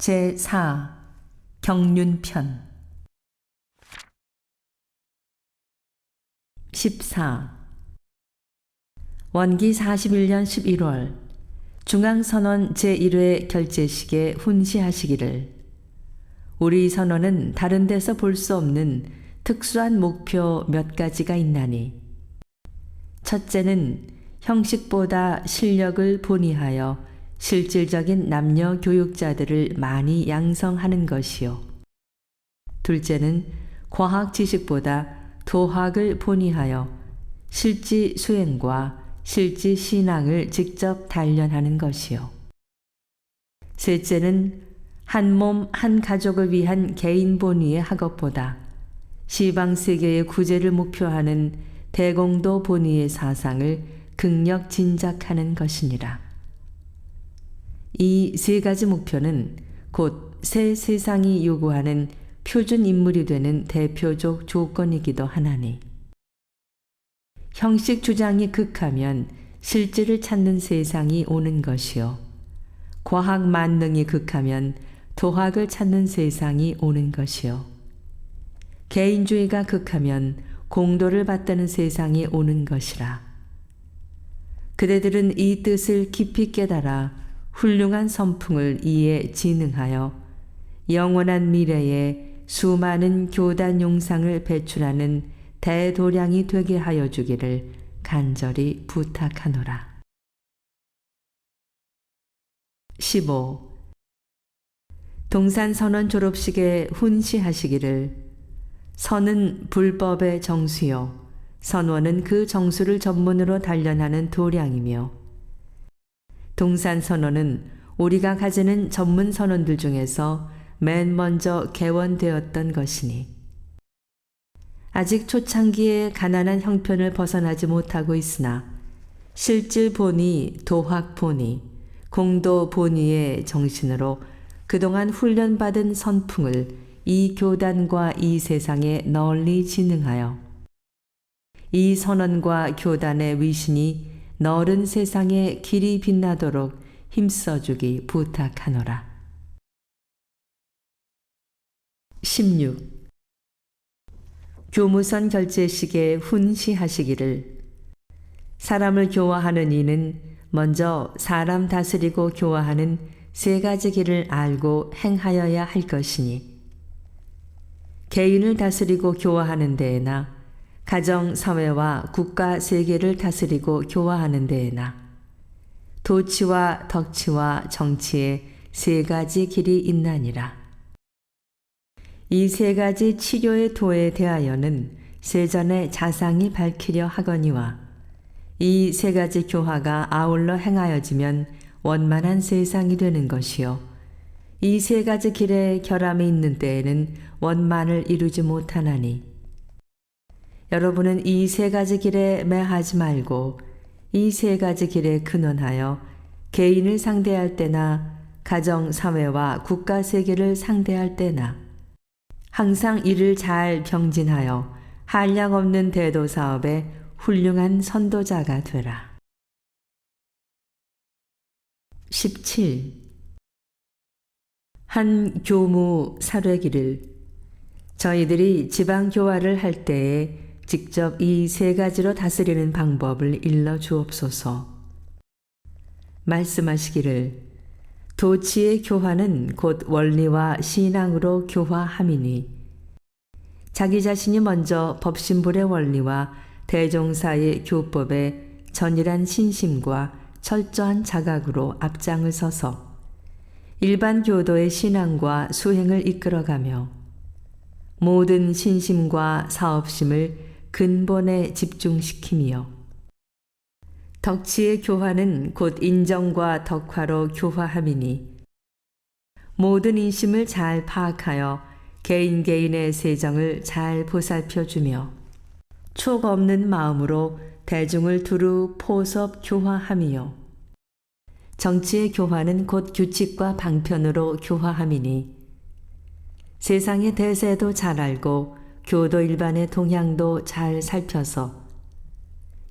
제4 경륜편 14. 원기 41년 11월 중앙선원 제1회 결제식에 훈시하시기를 우리 선원은 다른 데서 볼 수 없는 특수한 목표 몇 가지가 있나니 첫째는 형식보다 실력을 본의하여 실질적인 남녀 교육자들을 많이 양성하는 것이요. 둘째는 과학 지식보다 도학을 본의하여 실지 수행과 실지 신앙을 직접 단련하는 것이요. 셋째는 한 몸 한 가족을 위한 개인 본의의 학업보다 시방세계의 구제를 목표하는 대공도 본의의 사상을 극력 진작하는 것이니라. 이 세 가지 목표는 곧 새 세상이 요구하는 표준 인물이 되는 대표적 조건이기도 하나니 형식 주장이 극하면 실질을 찾는 세상이 오는 것이요 과학 만능이 극하면 도학을 찾는 세상이 오는 것이요 개인주의가 극하면 공도를 받드는 세상이 오는 것이라. 그대들은 이 뜻을 깊이 깨달아 훌륭한 선풍을 이에 진흥하여 영원한 미래에 수많은 교단 용상을 배출하는 대도량이 되게 하여 주기를 간절히 부탁하노라. 15. 동산선원 졸업식에 훈시하시기를 선은 불법의 정수요 선원은 그 정수를 전문으로 단련하는 도량이며 동산선원은 우리가 가지는 전문 선원들 중에서 맨 먼저 개원되었던 것이니 아직 초창기에 가난한 형편을 벗어나지 못하고 있으나 실질 본의, 도학 본의, 공도 본의의 정신으로 그동안 훈련받은 선풍을 이 교단과 이 세상에 널리 진흥하여 이 선원과 교단의 위신이 너른 세상에 길이 빛나도록 힘써주기 부탁하노라. 16. 교무선 결제식에 훈시하시기를 사람을 교화하는 이는 먼저 사람 다스리고 교화하는 세 가지 길을 알고 행하여야 할 것이니 개인을 다스리고 교화하는 데에나 가정, 사회와 국가, 세계를 다스리고 교화하는 데에나 도치와 덕치와 정치의 세 가지 길이 있나니라. 이 세 가지 치료의 도에 대하여는 세전에 자상히 밝히려 하거니와 이 세 가지 교화가 아울러 행하여지면 원만한 세상이 되는 것이요 이 세 가지 길에 결함이 있는 때에는 원만을 이루지 못하나니 여러분은 이 세 가지 길에 매하지 말고 이 세 가지 길에 근원하여 개인을 상대할 때나 가정, 사회와 국가, 세계를 상대할 때나 항상 이를 잘 병진하여 한량없는 대도 사업의 훌륭한 선도자가 되라. 17. 한 교무 사례기를 저희들이 지방교화를 할 때에 직접 이 세 가지로 다스리는 방법을 일러 주옵소서. 말씀하시기를 도치의 교화는 곧 원리와 신앙으로 교화함이니 자기 자신이 먼저 법신불의 원리와 대종사의 교법에 전일한 신심과 철저한 자각으로 앞장을 서서 일반 교도의 신앙과 수행을 이끌어가며 모든 신심과 사업심을 근본에 집중시키며 덕치의 교화는 곧 인정과 덕화로 교화함이니 모든 인심을 잘 파악하여 개인의 세정을 잘 보살펴주며 촉 없는 마음으로 대중을 두루 포섭 교화함이요 정치의 교화는 곧 규칙과 방편으로 교화함이니 세상의 대세도 잘 알고 교도 일반의 동향도 잘 살펴서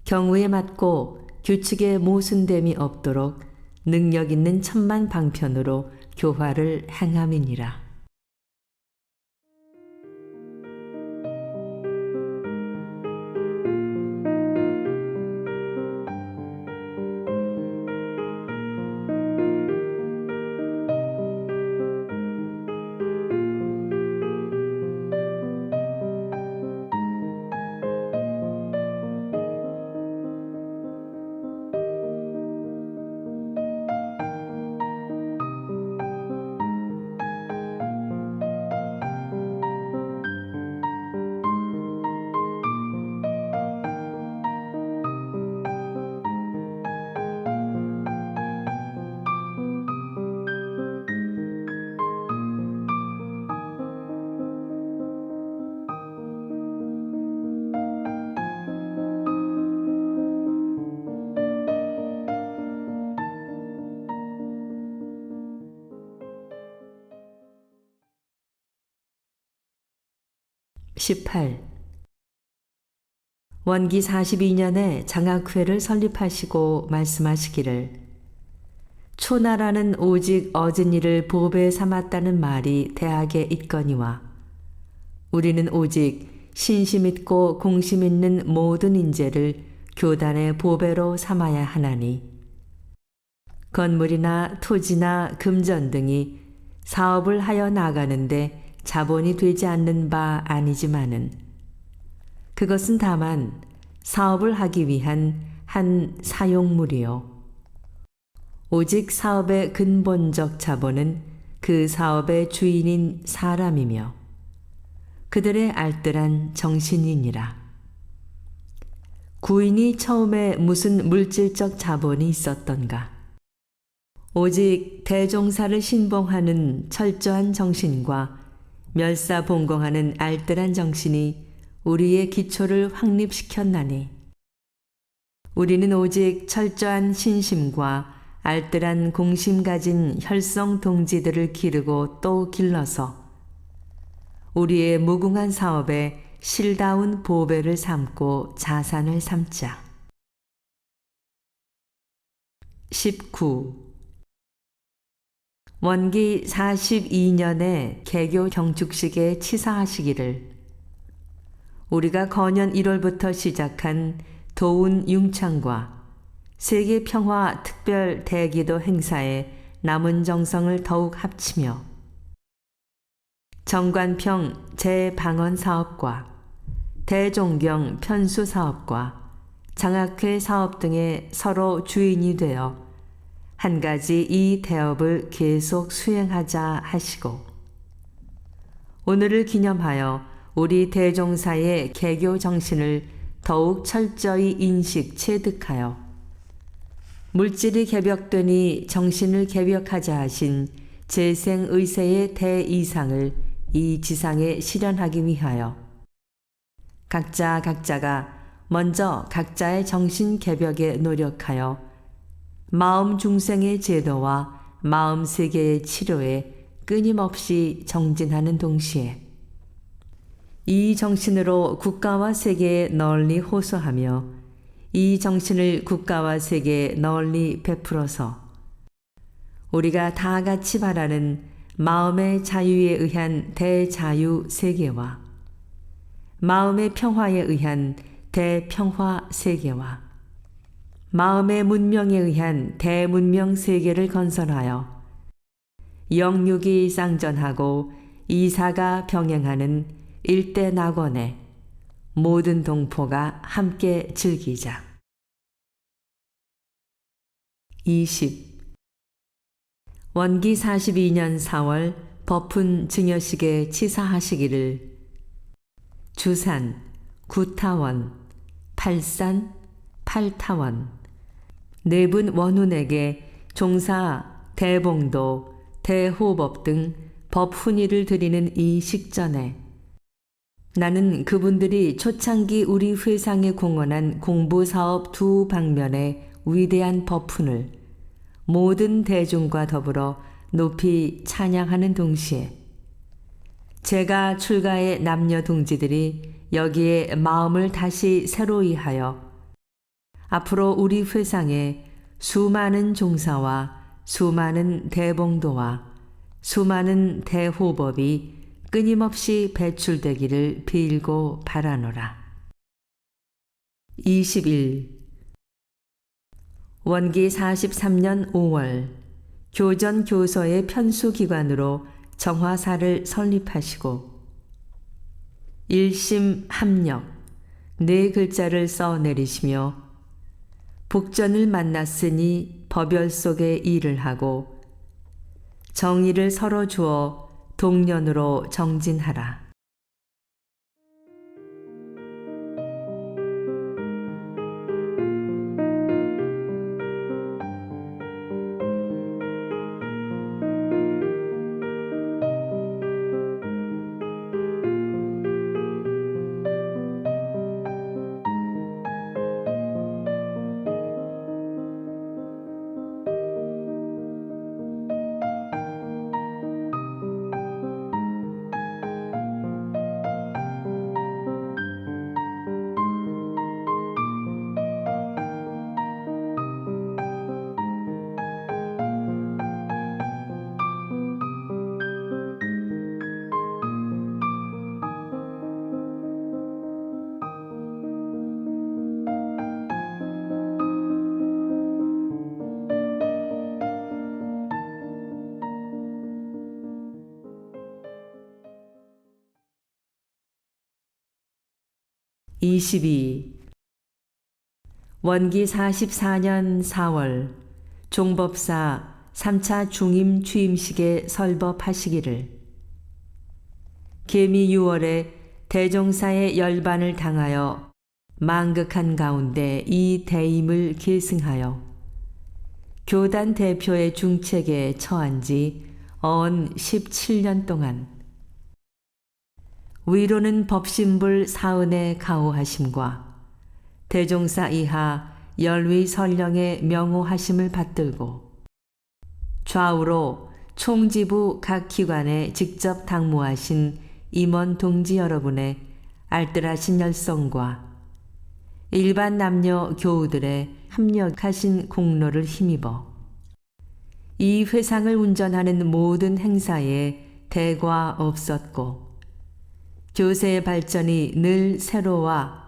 경우에 맞고 규칙에 모순됨이 없도록 능력 있는 천만 방편으로 교화를 행함이니라. 18. 원기 42년에 장학회를 설립하시고 말씀하시기를 초나라는 오직 얻은 일을 보배 삼았다는 말이 대학에 있거니와 우리는 오직 신심 있고 공심 있는 모든 인재를 교단의 보배로 삼아야 하나니 건물이나 토지나 금전 등이 사업을 하여 나가는데 자본이 되지 않는 바 아니지만은 그것은 다만 사업을 하기 위한 한 사용물이요. 오직 사업의 근본적 자본은 그 사업의 주인인 사람이며 그들의 알뜰한 정신이니라. 구인이 처음에 무슨 물질적 자본이 있었던가? 오직 대종사를 신봉하는 철저한 정신과 멸사봉공하는 알뜰한 정신이 우리의 기초를 확립시켰나니 우리는 오직 철저한 신심과 알뜰한 공심 가진 혈성 동지들을 기르고 또 길러서 우리의 무궁한 사업에 실다운 보배를 삼고 자산을 삼자. 19. 원기 42년에 개교 경축식에 치사하시기를 우리가 거년 1월부터 시작한 도운 융창과 세계평화 특별 대기도 행사에 남은 정성을 더욱 합치며 정관평 재방언 사업과 대종경 편수 사업과 장학회 사업 등에 서로 주인이 되어 한 가지 이 대업을 계속 수행하자 하시고 오늘을 기념하여 우리 대종사의 개교 정신을 더욱 철저히 인식 체득하여 물질이 개벽되니 정신을 개벽하자 하신 재생의세의 대이상을 이 지상에 실현하기 위하여 각자가 먼저 각자의 정신 개벽에 노력하여 마음 중생의 제도와 마음 세계의 치료에 끊임없이 정진하는 동시에 이 정신으로 국가와 세계에 널리 호소하며 이 정신을 국가와 세계에 널리 베풀어서 우리가 다 같이 바라는 마음의 자유에 의한 대자유 세계와 마음의 평화에 의한 대평화 세계와 마음의 문명에 의한 대문명 세계를 건설하여 영육이 쌍전하고 이사가 병행하는 일대 낙원에 모든 동포가 함께 즐기자. 20. 원기 42년 4월 법훈 증여식에 치사하시기를 주산, 구타원, 팔산, 팔타원 네 분 원훈에게 종사, 대봉도, 대호법 등 법훈의를 드리는 이 식전에 나는 그분들이 초창기 우리 회상에 공헌한 공부사업 두 방면의 위대한 법훈을 모든 대중과 더불어 높이 찬양하는 동시에 제가 출가의 남녀 동지들이 여기에 마음을 다시 새로이 하여 앞으로 우리 회상에 수많은 종사와 수많은 대봉도와 수많은 대호법이 끊임없이 배출되기를 빌고 바라노라. 21. 원기 43년 5월 교전 교서의 편수기관으로 정화사를 설립하시고 일심 합력 네 글자를 써 내리시며 북전을 만났으니 법열 속에 일을 하고 정의를 서로 주어 동년으로 정진하라. 22. 원기 44년 4월 종법사 3차 중임 취임식에 설법하시기를 계미 6월에 대종사의 열반을 당하여 망극한 가운데 이 대임을 계승하여 교단 대표의 중책에 처한 지 언 17년 동안 위로는 법신불 사은의 가호하심과 대종사 이하 열위 설령의 명호하심을 받들고 좌우로 총지부 각 기관에 직접 당무하신 임원 동지 여러분의 알뜰하신 열성과 일반 남녀 교우들의 합력하신 공로를 힘입어 이 회상을 운전하는 모든 행사에 대과 없었고 교세의 발전이 늘 새로와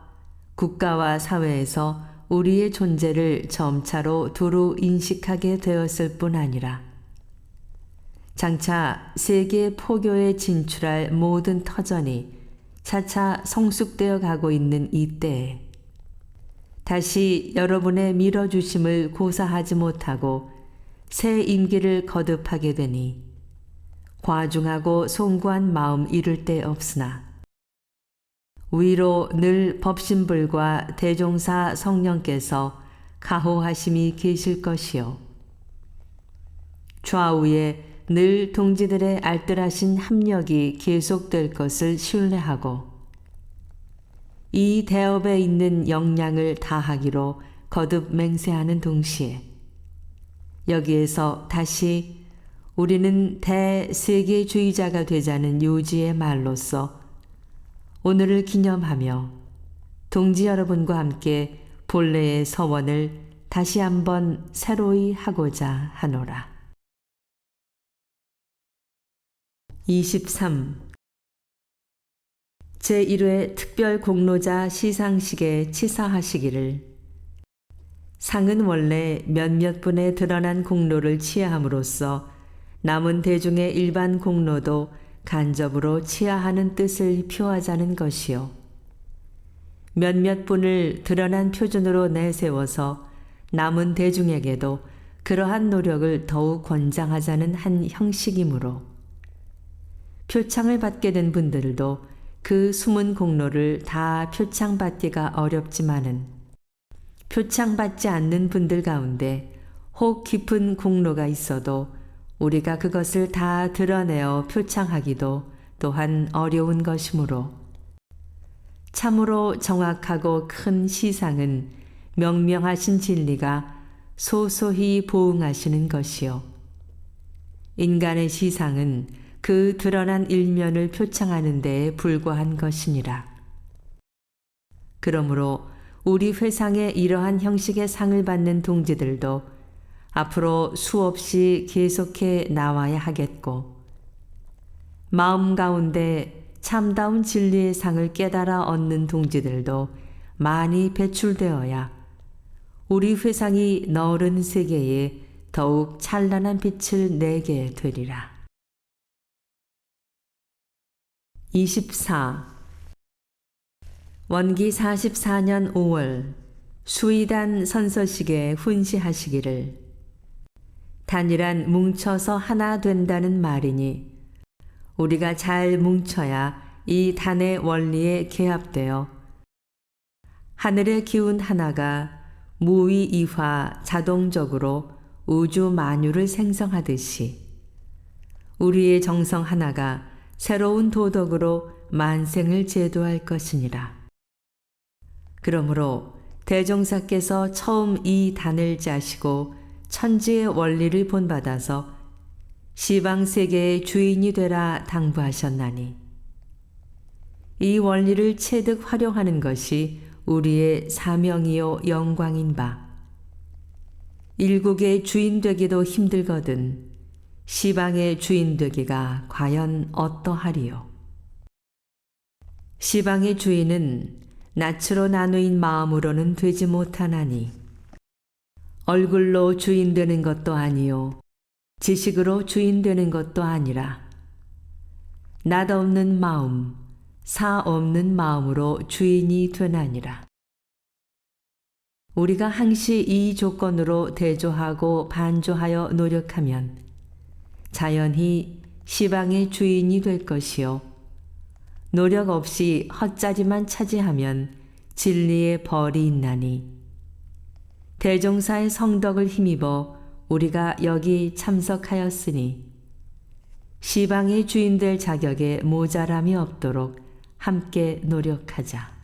국가와 사회에서 우리의 존재를 점차로 두루 인식하게 되었을 뿐 아니라 장차 세계 포교에 진출할 모든 터전이 차차 성숙되어 가고 있는 이때에 다시 여러분의 밀어주심을 고사하지 못하고 새 임기를 거듭하게 되니 과중하고 송구한 마음 이를 데 없으나 위로 늘 법신불과 대종사 성령께서 가호하심이 계실 것이요 좌우에 늘 동지들의 알뜰하신 합력이 계속될 것을 신뢰하고 이 대업에 있는 역량을 다하기로 거듭 맹세하는 동시에 여기에서 다시 우리는 대세계주의자가 되자는 요지의 말로써 오늘을 기념하며 동지 여러분과 함께 본래의 서원을 다시 한번 새로이 하고자 하노라. 23. 제1회 특별공로자 시상식에 치사하시기를 상은 원래 몇몇 분의 드러난 공로를 치하함으로써 남은 대중의 일반 공로도 간접으로 치하하는 뜻을 표하자는 것이요 몇몇 분을 드러난 표준으로 내세워서 남은 대중에게도 그러한 노력을 더욱 권장하자는 한 형식이므로 표창을 받게 된 분들도 그 숨은 공로를 다 표창받기가 어렵지만은 표창받지 않는 분들 가운데 혹 깊은 공로가 있어도 우리가 그것을 다 드러내어 표창하기도 또한 어려운 것이므로 참으로 정확하고 큰 시상은 명명하신 진리가 소소히 보응하시는 것이요 인간의 시상은 그 드러난 일면을 표창하는 데에 불과한 것이니라. 그러므로 우리 회상에 이러한 형식의 상을 받는 동지들도 앞으로 수없이 계속해 나와야 하겠고 마음 가운데 참다운 진리의 상을 깨달아 얻는 동지들도 많이 배출되어야 우리 회상이 너른 세계에 더욱 찬란한 빛을 내게 되리라. 24. 원기 44년 5월 수의단 선서식에 훈시하시기를 단이란 뭉쳐서 하나 된다는 말이니 우리가 잘 뭉쳐야 이 단의 원리에 개합되어 하늘의 기운 하나가 무위이화 자동적으로 우주 만유를 생성하듯이 우리의 정성 하나가 새로운 도덕으로 만생을 제도할 것이니라. 그러므로 대종사께서 처음 이 단을 짜시고 천지의 원리를 본받아서 시방세계의 주인이 되라 당부하셨나니 이 원리를 체득 활용하는 것이 우리의 사명이요 영광인 바 일국의 주인 되기도 힘들거든 시방의 주인 되기가 과연 어떠하리요. 시방의 주인은 낯으로 나누인 마음으로는 되지 못하나니 얼굴로 주인 되는 것도 아니요 지식으로 주인 되는 것도 아니라 낯 없는 마음, 사 없는 마음으로 주인이 되나니라. 우리가 항시 이 조건으로 대조하고 반조하여 노력하면 자연히 시방의 주인이 될 것이요 노력 없이 헛자리만 차지하면 진리의 벌이 있나니 대종사의 성덕을 힘입어 우리가 여기 참석하였으니 시방의 주인 될 자격에 모자람이 없도록 함께 노력하자.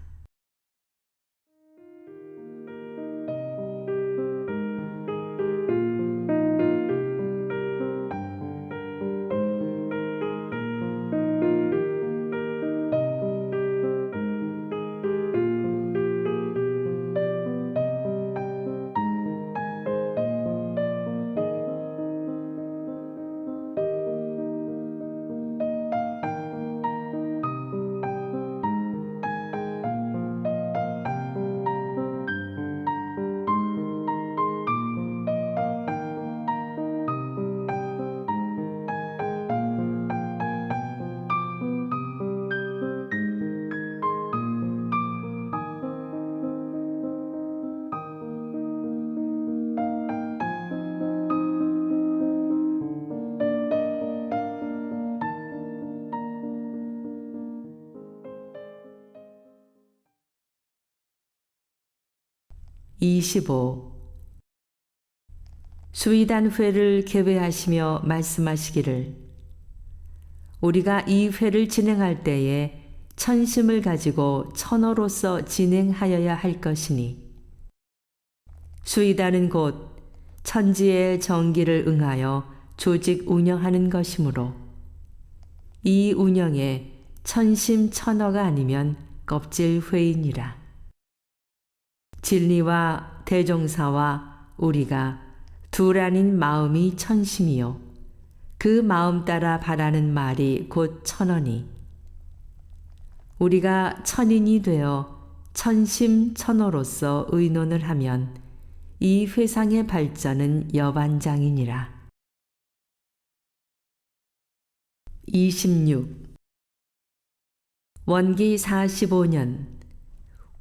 25. 수의단회를 개회하시며 말씀하시기를 우리가 이 회를 진행할 때에 천심을 가지고 천어로서 진행하여야 할 것이니 수의단은 곧 천지의 정기를 응하여 조직 운영하는 것이므로 이 운영에 천심천어가 아니면 껍질회이니라. 진리와 대종사와 우리가 둘 아닌 마음이 천심이요 그 마음 따라 바라는 말이 곧 천언이 우리가 천인이 되어 천심천어로서 의논을 하면 이 회상의 발전은 여반장이니라. 26. 원기 45년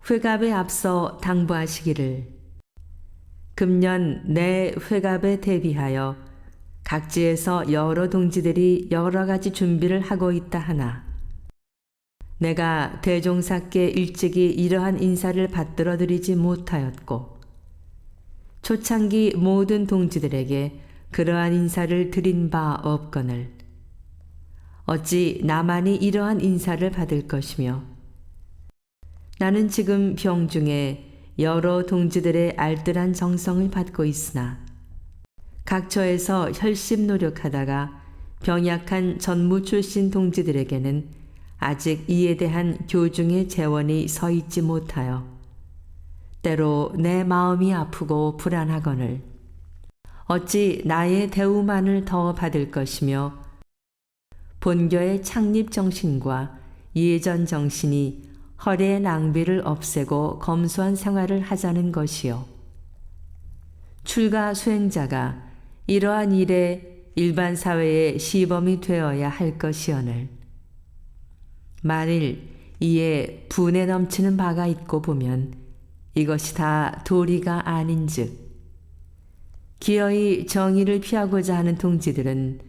회갑에 앞서 당부하시기를 금년 내 회갑에 대비하여 각지에서 여러 동지들이 여러 가지 준비를 하고 있다 하나 내가 대종사께 일찍이 이러한 인사를 받들어 드리지 못하였고 초창기 모든 동지들에게 그러한 인사를 드린 바 없거늘 어찌 나만이 이러한 인사를 받을 것이며 나는 지금 병중에 여러 동지들의 알뜰한 정성을 받고 있으나 각처에서 혈심 노력하다가 병약한 전무 출신 동지들에게는 아직 이에 대한 교중의 재원이 서 있지 못하여 때로 내 마음이 아프고 불안하거늘 어찌 나의 대우만을 더 받을 것이며 본교의 창립 정신과 예전 정신이 허례의 낭비를 없애고 검소한 생활을 하자는 것이요. 출가 수행자가 이러한 일에 일반 사회의 시범이 되어야 할 것이오늘 만일 이에 분에 넘치는 바가 있고 보면 이것이 다 도리가 아닌즉 기어이 정의를 피하고자 하는 동지들은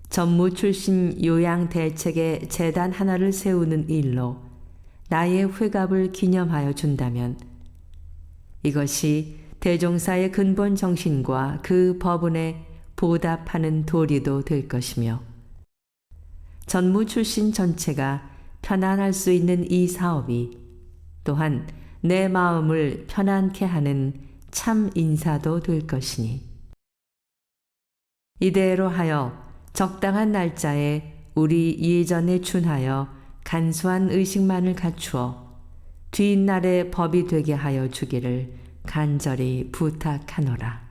전무 출신 요양 대책의 재단 하나를 세우는 일로 나의 회갑을 기념하여 준다면 이것이 대종사의 근본 정신과 그 법운에 보답하는 도리도 될 것이며 전무 출신 전체가 편안할 수 있는 이 사업이 또한 내 마음을 편안케 하는 참 인사도 될 것이니 이대로 하여 적당한 날짜에 우리 예전에 준하여 간소한 의식만을 갖추어 뒷날에 법이 되게 하여 주기를 간절히 부탁하노라.